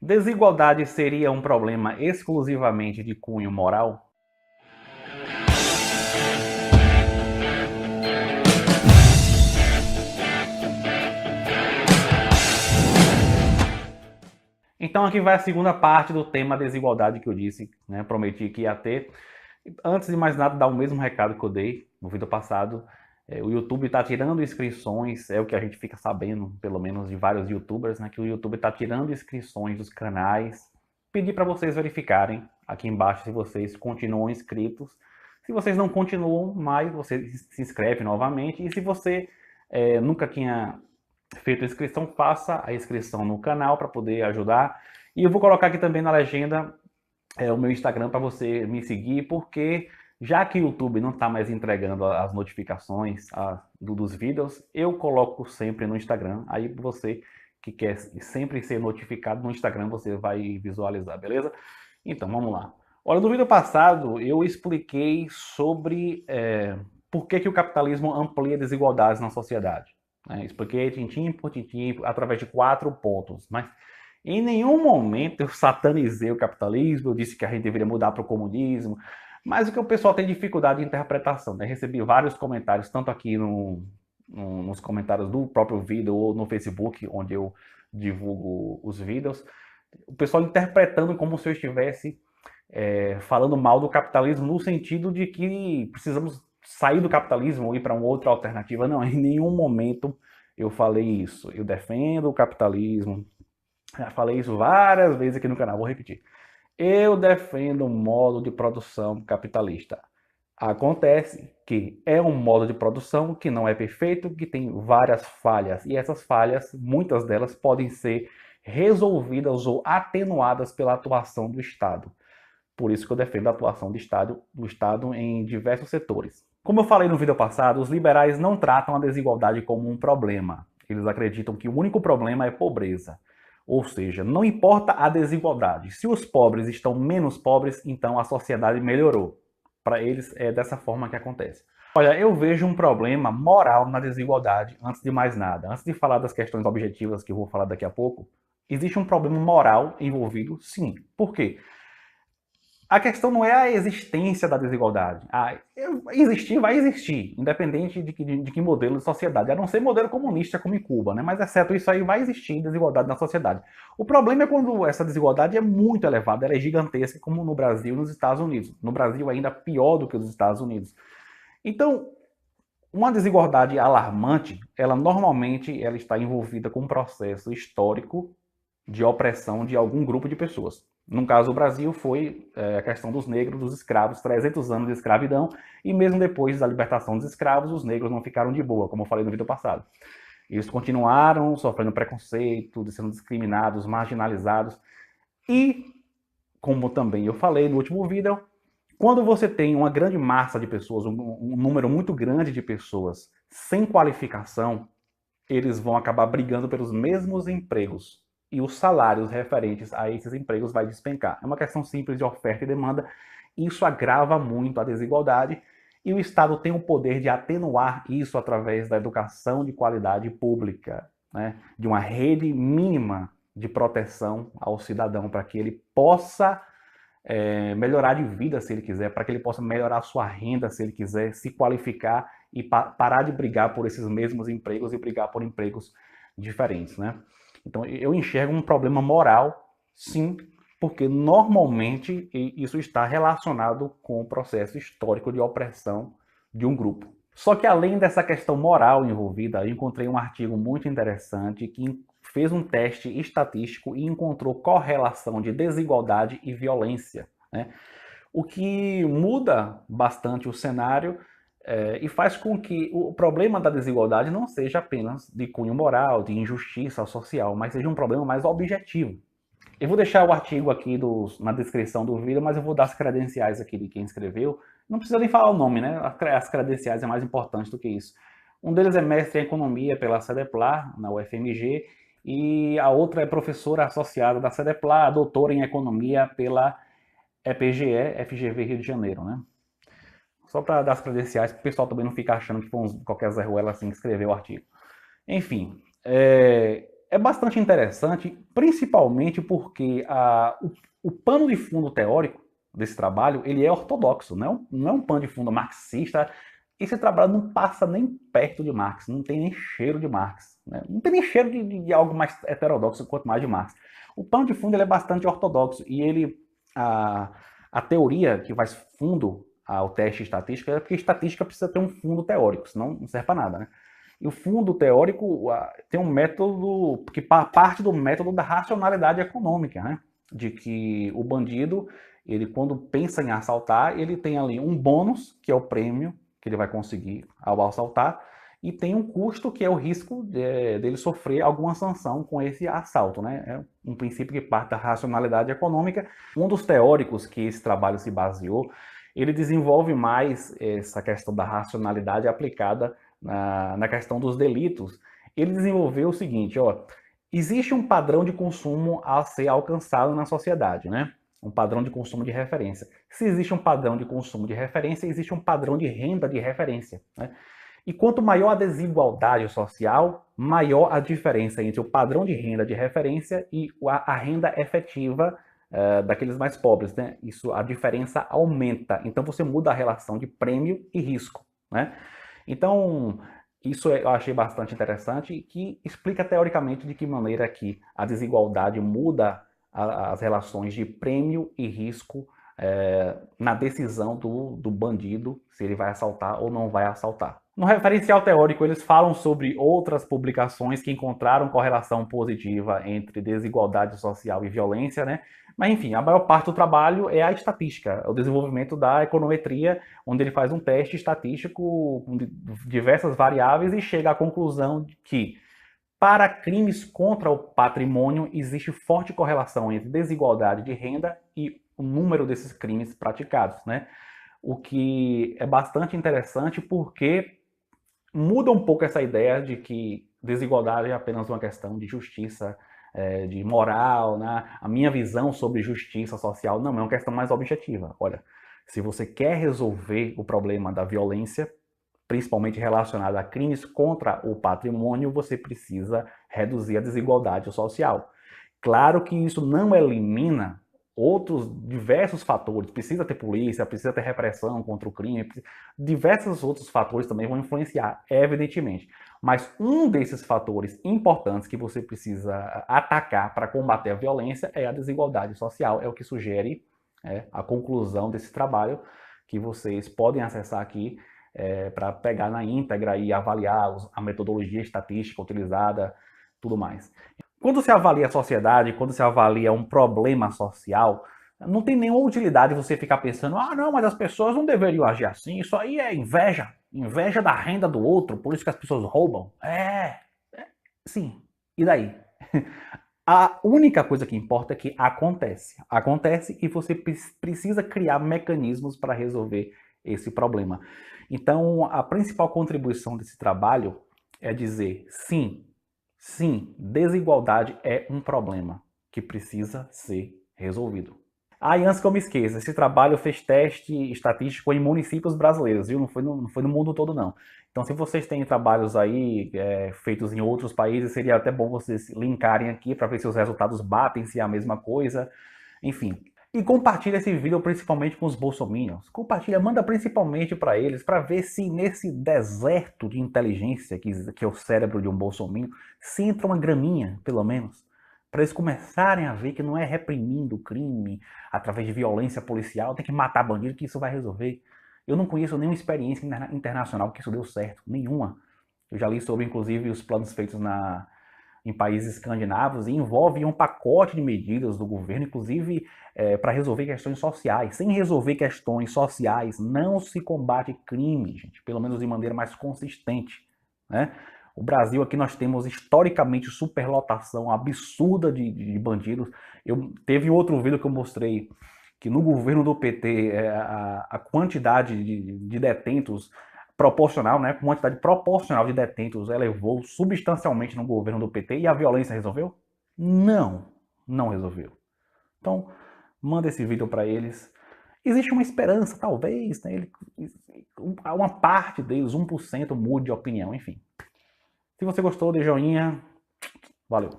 Desigualdade seria um problema exclusivamente de cunho moral? Então aqui vai a segunda parte do tema desigualdade que eu disse, né? Prometi que ia ter. Antes de mais nada, dar o mesmo recado que eu dei no vídeo passado. O YouTube está tirando inscrições, é o que a gente fica sabendo, pelo menos de vários YouTubers, né? Que o YouTube está tirando inscrições dos canais. Pedir para vocês verificarem aqui embaixo se vocês continuam inscritos. Se vocês não continuam mais, você se inscreve novamente. E se você nunca tinha feito a inscrição, faça a inscrição no canal para poder ajudar. E eu vou colocar aqui também na legenda o meu Instagram para você me seguir, porque já que o YouTube não está mais entregando as notificações dos vídeos, eu coloco sempre no Instagram. Aí você que quer sempre ser notificado no Instagram, você vai visualizar, beleza? Então, vamos lá. Olha, no vídeo passado eu expliquei sobre por que o capitalismo amplia desigualdades na sociedade. Expliquei tintim por tintim através de 4 pontos, mas em nenhum momento eu satanizei o capitalismo, eu disse que a gente deveria mudar para o comunismo, mas o que o pessoal tem dificuldade de interpretação, né? Recebi vários comentários, tanto aqui nos comentários do próprio vídeo ou no Facebook, onde eu divulgo os vídeos, o pessoal interpretando como se eu estivesse falando mal do capitalismo no sentido de que precisamos sair do capitalismo ou ir para uma outra alternativa. Não, em nenhum momento eu falei isso. Eu defendo o capitalismo. Já falei isso várias vezes aqui no canal, vou repetir. Eu defendo um modo de produção capitalista. Acontece que é um modo de produção que não é perfeito, que tem várias falhas. E essas falhas, muitas delas, podem ser resolvidas ou atenuadas pela atuação do Estado. Por isso que eu defendo a atuação do Estado em diversos setores. Como eu falei no vídeo passado, os liberais não tratam a desigualdade como um problema. Eles acreditam que o único problema é pobreza. Ou seja, não importa a desigualdade. Se os pobres estão menos pobres, então a sociedade melhorou. Para eles é dessa forma que acontece. Olha, eu vejo um problema moral na desigualdade, antes de mais nada. Antes de falar das questões objetivas que eu vou falar daqui a pouco, existe um problema moral envolvido, sim. Por quê? A questão não é a existência da desigualdade. Existir vai existir, independente de que modelo de sociedade. A não ser modelo comunista como em Cuba, né? Mas exceto isso aí, vai existir desigualdade na sociedade. O problema é quando essa desigualdade é muito elevada, ela é gigantesca, como no Brasil e nos Estados Unidos. No Brasil ainda pior do que nos Estados Unidos. Então, uma desigualdade alarmante, ela normalmente está envolvida com um processo histórico de opressão de algum grupo de pessoas. No caso do Brasil, foi a questão dos negros, dos escravos, 300 anos de escravidão, e mesmo depois da libertação dos escravos, os negros não ficaram de boa, como eu falei no vídeo passado. Eles continuaram sofrendo preconceito, sendo discriminados, marginalizados, e, como também eu falei no último vídeo, quando você tem uma grande massa de pessoas, um número muito grande de pessoas sem qualificação, eles vão acabar brigando pelos mesmos empregos. E os salários referentes a esses empregos vai despencar. É uma questão simples de oferta e demanda. Isso agrava muito a desigualdade e o Estado tem o poder de atenuar isso através da educação de qualidade pública, né? De uma rede mínima de proteção ao cidadão para que ele possa melhorar de vida se ele quiser, para que ele possa melhorar a sua renda se ele quiser, se qualificar e parar de brigar por esses mesmos empregos e brigar por empregos diferentes, né? Então, eu enxergo um problema moral, sim, porque normalmente isso está relacionado com o processo histórico de opressão de um grupo. Só que além dessa questão moral envolvida, eu encontrei um artigo muito interessante que fez um teste estatístico e encontrou correlação de desigualdade e violência, né? O que muda bastante o cenário e faz com que o problema da desigualdade não seja apenas de cunho moral, de injustiça social, mas seja um problema mais objetivo. Eu vou deixar o artigo aqui na descrição do vídeo, mas eu vou dar as credenciais aqui de quem escreveu. Não precisa nem falar o nome, né? As credenciais é mais importante do que isso. Um deles é mestre em economia pela CEDEPLAR, na UFMG, e a outra é professora associada da CEDEPLAR, doutora em economia pela EPGE, FGV Rio de Janeiro, né? Só para dar as credenciais, para o pessoal também não ficar achando que foi qualquer Zé Ruela assim que escreveu o artigo. Enfim, é bastante interessante, principalmente porque o pano de fundo teórico desse trabalho, ele é ortodoxo, não é um pano de fundo marxista. Esse trabalho não passa nem perto de Marx, não tem nem cheiro de Marx, né? Não tem nem cheiro de algo mais heterodoxo quanto mais de Marx. O pano de fundo ele é bastante ortodoxo e a teoria que faz fundo ao teste estatístico é porque estatística precisa ter um fundo teórico, senão não serve para nada, né? E o fundo teórico tem um método que parte do método da racionalidade econômica, né? De que o bandido, ele quando pensa em assaltar, ele tem ali um bônus, que é o prêmio que ele vai conseguir ao assaltar, e tem um custo, que é o risco dele sofrer alguma sanção com esse assalto, né? É um princípio que parte da racionalidade econômica. Um dos teóricos que esse trabalho se baseou, ele desenvolve mais essa questão da racionalidade aplicada na questão dos delitos. Ele desenvolveu o seguinte, ó, existe um padrão de consumo a ser alcançado na sociedade, né? Um padrão de consumo de referência. Se existe um padrão de consumo de referência, existe um padrão de renda de referência, né? E quanto maior a desigualdade social, maior a diferença entre o padrão de renda de referência e a renda efetiva daqueles mais pobres, né? Isso, a diferença aumenta. Então você muda a relação de prêmio e risco, né? Então, isso eu achei bastante interessante, que explica teoricamente de que maneira que a desigualdade muda as relações de prêmio e risco na decisão do bandido, se ele vai assaltar ou não vai assaltar. No referencial teórico, eles falam sobre outras publicações que encontraram correlação positiva entre desigualdade social e violência, né? Mas, enfim, a maior parte do trabalho é a estatística, o desenvolvimento da econometria, onde ele faz um teste estatístico com diversas variáveis e chega à conclusão de que, para crimes contra o patrimônio, existe forte correlação entre desigualdade de renda e o número desses crimes praticados, né? O que é bastante interessante porque muda um pouco essa ideia de que desigualdade é apenas uma questão de justiça, de moral, né? A minha visão sobre justiça social não é uma questão mais objetiva. Olha, se você quer resolver o problema da violência, principalmente relacionada a crimes contra o patrimônio, você precisa reduzir a desigualdade social. Claro que isso não elimina outros diversos fatores. Precisa ter polícia, precisa ter repressão contra o crime, diversos outros fatores também vão influenciar, evidentemente. Mas um desses fatores importantes que você precisa atacar para combater a violência é a desigualdade social. É o que sugere a conclusão desse trabalho, que vocês podem acessar aqui para pegar na íntegra e avaliar a metodologia estatística utilizada, tudo mais. Quando se avalia a sociedade, quando se avalia um problema social, não tem nenhuma utilidade você ficar pensando, ah, não, mas as pessoas não deveriam agir assim, isso aí é inveja, inveja da renda do outro, por isso que as pessoas roubam. Sim, e daí? A única coisa que importa é que acontece. Acontece e você precisa criar mecanismos para resolver esse problema. Então, a principal contribuição desse trabalho é dizer, sim, sim, desigualdade é um problema que precisa ser resolvido. Ah, e antes que eu me esqueça, esse trabalho fez teste estatístico em municípios brasileiros, viu? Não foi no mundo todo, não. Então, se vocês têm trabalhos aí feitos em outros países, seria até bom vocês linkarem aqui para ver se os resultados batem, se é a mesma coisa. Enfim. E compartilha esse vídeo principalmente com os bolsominions. Compartilha, manda principalmente para eles, para ver se nesse deserto de inteligência que é o cérebro de um bolsominion, se entra uma graminha, pelo menos. Para eles começarem a ver que não é reprimindo o crime através de violência policial, tem que matar bandido que isso vai resolver. Eu não conheço nenhuma experiência internacional que isso deu certo, nenhuma. Eu já li sobre, inclusive, os planos feitos em países escandinavos e envolve um pacote de medidas do governo, inclusive para resolver questões sociais. Sem resolver questões sociais, não se combate crime, gente, pelo menos de maneira mais consistente, né? O Brasil aqui nós temos historicamente superlotação absurda de bandidos. Teve outro vídeo que eu mostrei que no governo do PT a quantidade de detentos proporcional, né, quantidade proporcional de detentos elevou substancialmente no governo do PT e a violência resolveu? Não, não resolveu. Então, manda esse vídeo para eles. Existe uma esperança, talvez, né, uma parte deles, 1%, mude de opinião, enfim. Se você gostou, dê joinha. Valeu.